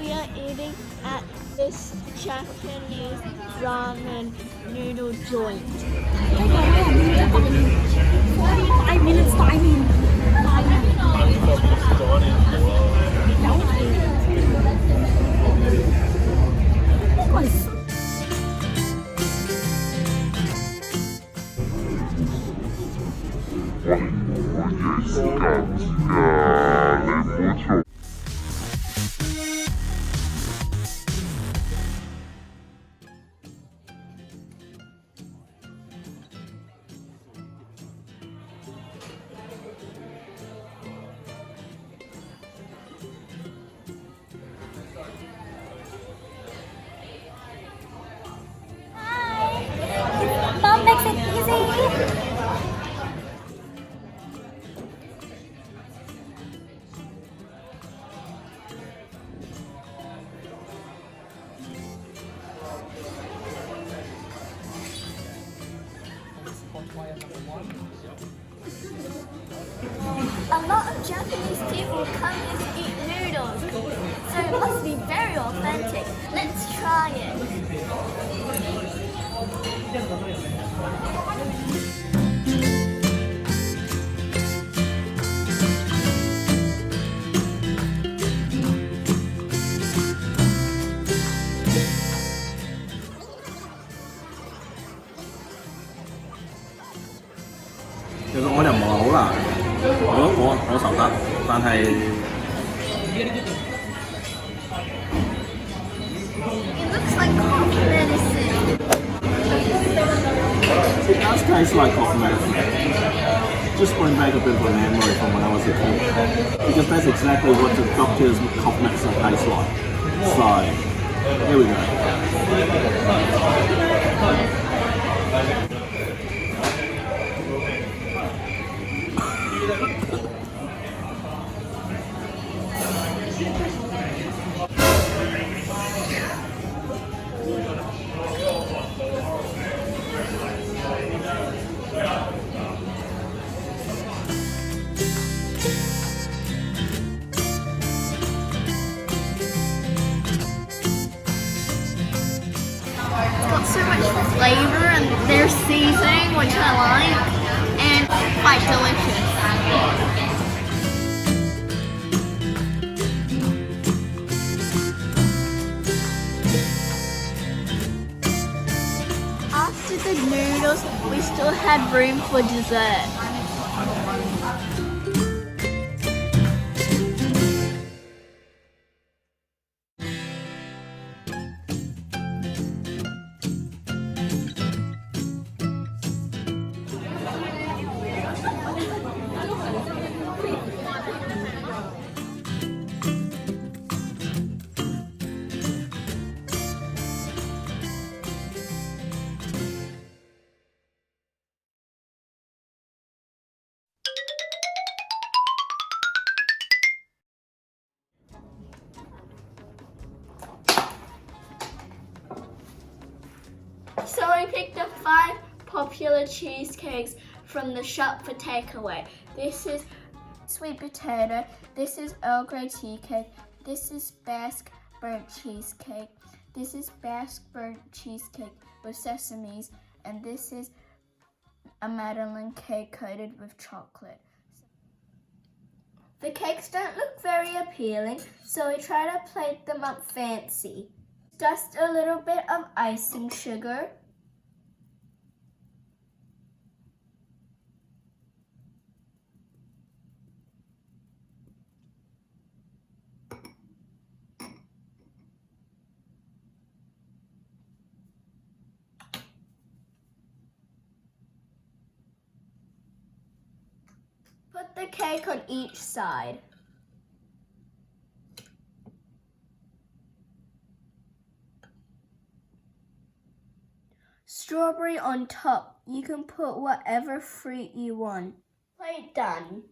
we are eating at this Japanese ramen noodle joint. 45 minutes dining. Mom makes it easy. A lot of Japanese people come here to eat noodles, so it must be very authentic. Let's try it. It looks like cough medicine. It does taste like cough medicine. Just bring back a bit of a memory from when I was a kid. Because that's exactly what the doctor's cough medicine tastes like. So, here we go. Got so much flavor and their seasoning, which I like, and quite delicious. After the noodles, we still had room for dessert. So I picked up 5 popular cheesecakes from the shop for takeaway. This is sweet potato, this is Earl Grey tea cake, this is Basque burnt cheesecake, this is Basque burnt cheesecake with sesames, and this is a Madeleine cake coated with chocolate. The cakes don't look very appealing, so I try to plate them up fancy. Dust a little bit of icing sugar. Put the cake on each side. Strawberry on top. You can put whatever fruit you want. Plate done.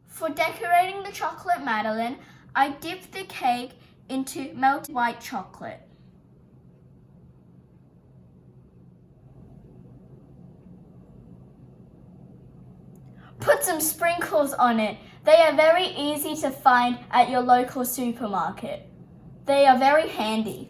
For decorating the chocolate Madeleine, I dipped the cake into melted white chocolate. Put some sprinkles on it. They are very easy to find at your local supermarket. They are very handy.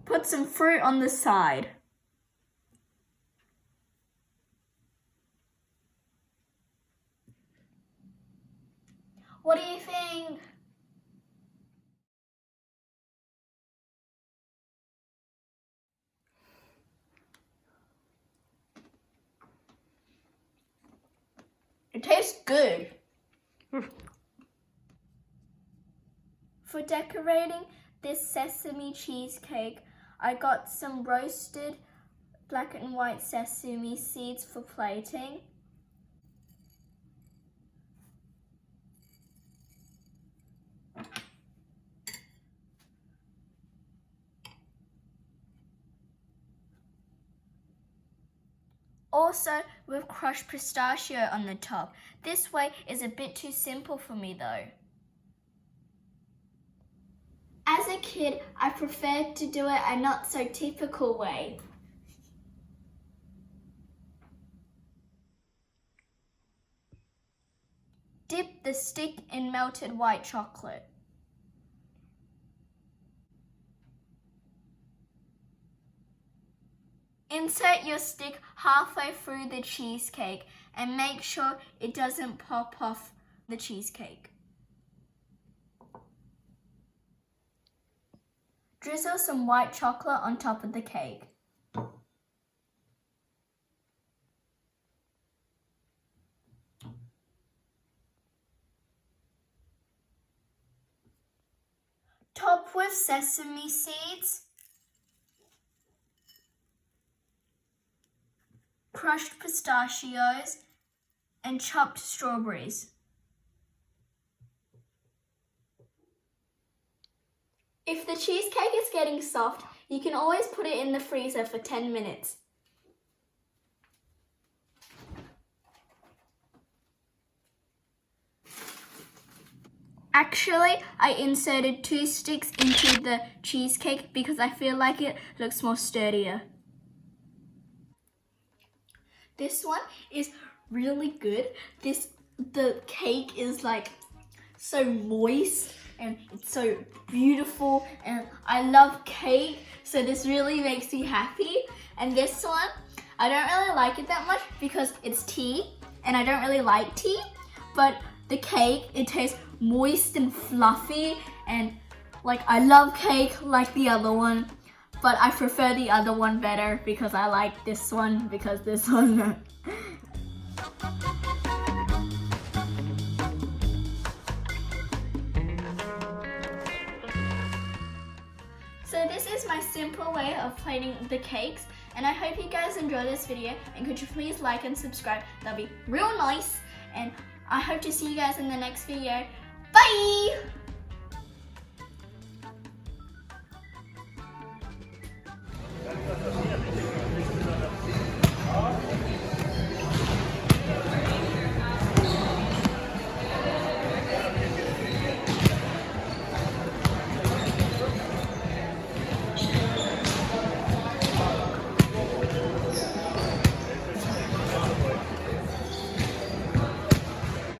Put some fruit on the side. What do you think? It tastes good. For decorating this sesame cheesecake, I got some roasted black and white sesame seeds for plating. Also with crushed pistachio on the top. This way is a bit too simple for me though. As a kid, I preferred to do it a not so typical way. Dip the stick in melted white chocolate. Insert your stick halfway through the cheesecake and make sure it doesn't pop off the cheesecake. Drizzle some white chocolate on top of the cake. Top with sesame seeds, crushed pistachios, and chopped strawberries. If the cheesecake is getting soft, you can always put it in the freezer for 10 minutes. Actually, I inserted 2 sticks into the cheesecake because I feel like it looks more sturdier. This one is really good. The cake is like so moist and it's so beautiful and I love cake, so this really makes me happy. And this one, I don't really like it that much because it's tea and I don't really like tea, but the cake, it tastes moist and fluffy and like I love cake like the other one, but I prefer the other one better because I like this one because this one So this is my simple way of plating the cakes, and I hope you guys enjoy this video, and could you please like and subscribe? That'd be real nice, and I hope to see you guys in the next video. Bye!